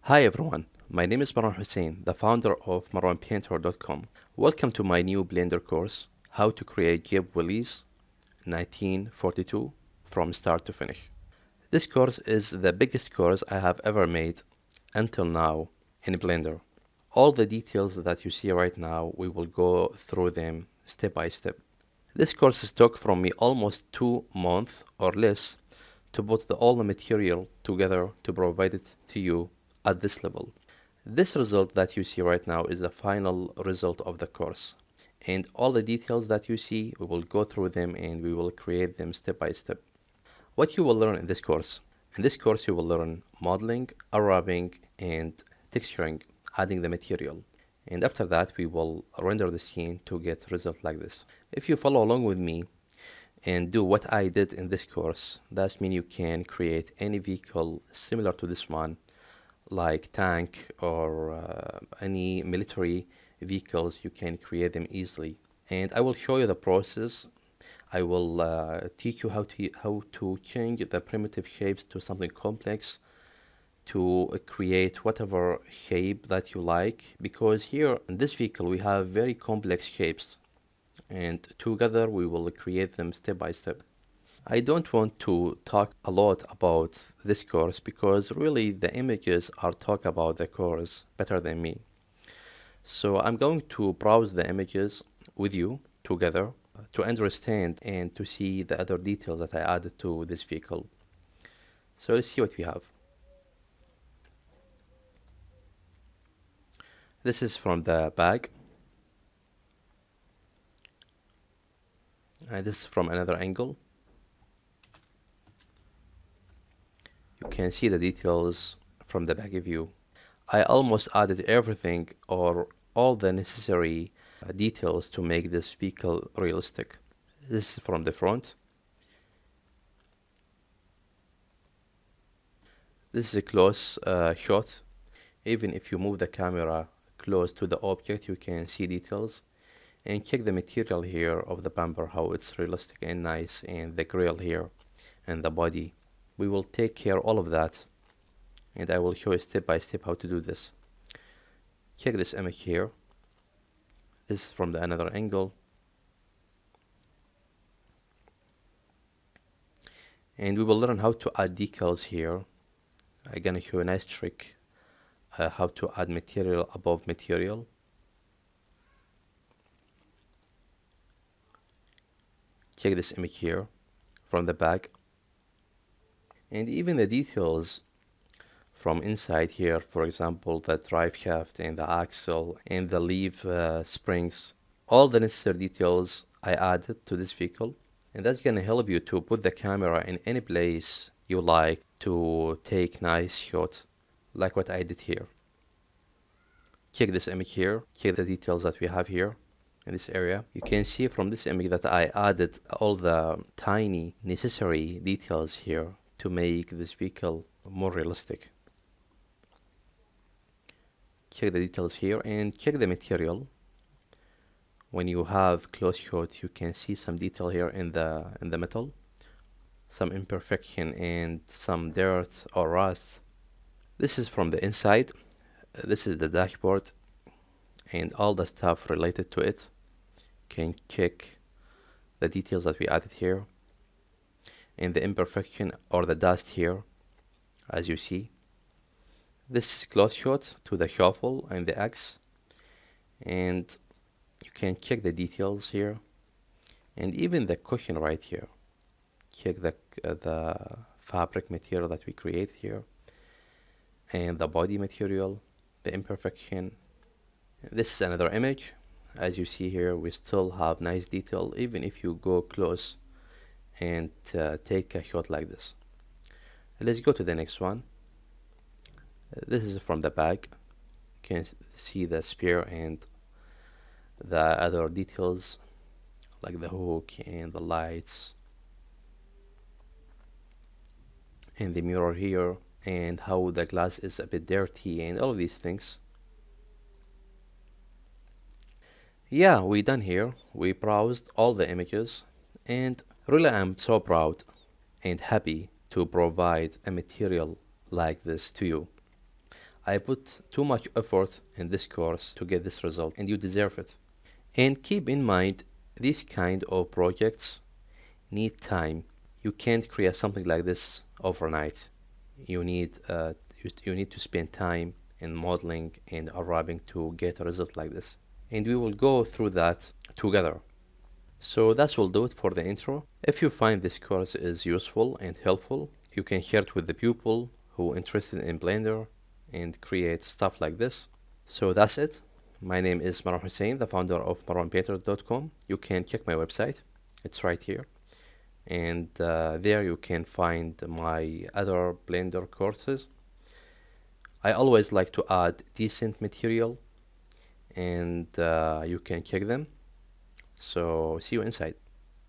Hi everyone, my name is Marwan Hussain, the founder of MarwanPainter.com. Welcome to my new Blender course, How to Create Jeep Willys 1942 from start to finish. This course is the biggest course I have ever made until now in Blender. All the details that you see right now, we will go through them step by step. This course took from me almost 2 months or less to put all the material together to provide it to you at this level. This result that you see right now is the final result of the course. And all the details that you see, we will go through them and we will create them step by step. What you will learn in this course? In this course, you will learn modeling, unwrapping, and texturing, adding the material. And after that, we will render the scene to get result like this. If you follow along with me and do what I did in this course, that means you can create any vehicle similar to this one, like tank or any military vehicles. You can create them easily. And I will show you the process. I will teach you how to change the primitive shapes to something complex, to create whatever shape that you like, because here in this vehicle we have very complex shapes, and together we will create them step by step. I don't want to talk a lot about this course because really the images are talk about the course better than me. So I'm going to browse the images with you together to understand and to see the other details that I added to this vehicle. So let's see what we have. This is from the back, and this is from another angle. You can see the details from the back view. I almost added everything or all the necessary details to make this vehicle realistic. This is from the front. This is a close shot. Even if you move the camera close to the object, you can see details. And check the material here of the bumper, how it's realistic and nice, and the grill here and the body. We will take care of all of that, and I will show you step by step how to do this. Check this image here. This is from the another angle. And we will learn how to add decals here. I'm gonna show you a nice trick how to add material above material. Check this image here from the back, and even the details from inside here, for example the drive shaft and the axle and the leaf springs, all the necessary details I added to this vehicle, and that's gonna help you to put the camera in any place you like to take nice shots like what I did here. Check this image here, check the details that we have here in this area. You can see from this image that I added all the tiny necessary details here to make this vehicle more realistic. Check the details here and check the material. When you have close shot, you can see some detail here in the metal, some imperfection and some dirt or rust. This is from the inside. This is the dashboard and all the stuff related to it. Can check the details that we added here and the imperfection or the dust here, as you see. This is close shot to the shuffle and the X, and you can check the details here and even the cushion right here. Check the fabric material that we create here and the body material, the imperfection. This is another image. As you see here, we still have nice detail even if you go close and take a shot like this. Let's go to the next one. This is from the back. You can see the spear and the other details like the hook and the lights and the mirror here, and how the glass is a bit dirty and all of these things. Yeah, we done here. We browsed all the images, and really I'm so proud and happy to provide a material like this to you. I put too much effort in this course to get this result, and you deserve it. And keep in mind, these kind of projects need time. You can't create something like this overnight. You need you need to spend time in modeling and arriving to get a result like this. And we will go through that together. So that will do it for the intro. If you find this course is useful and helpful, you can share it with the people who are interested in Blender and create stuff like this. So that's it. My name is Marwan Hussain, the founder of MarwanPainter.com. You can check my website. It's right here. And there you can find my other Blender courses. I always like to add decent material, and you can check them. So see you inside.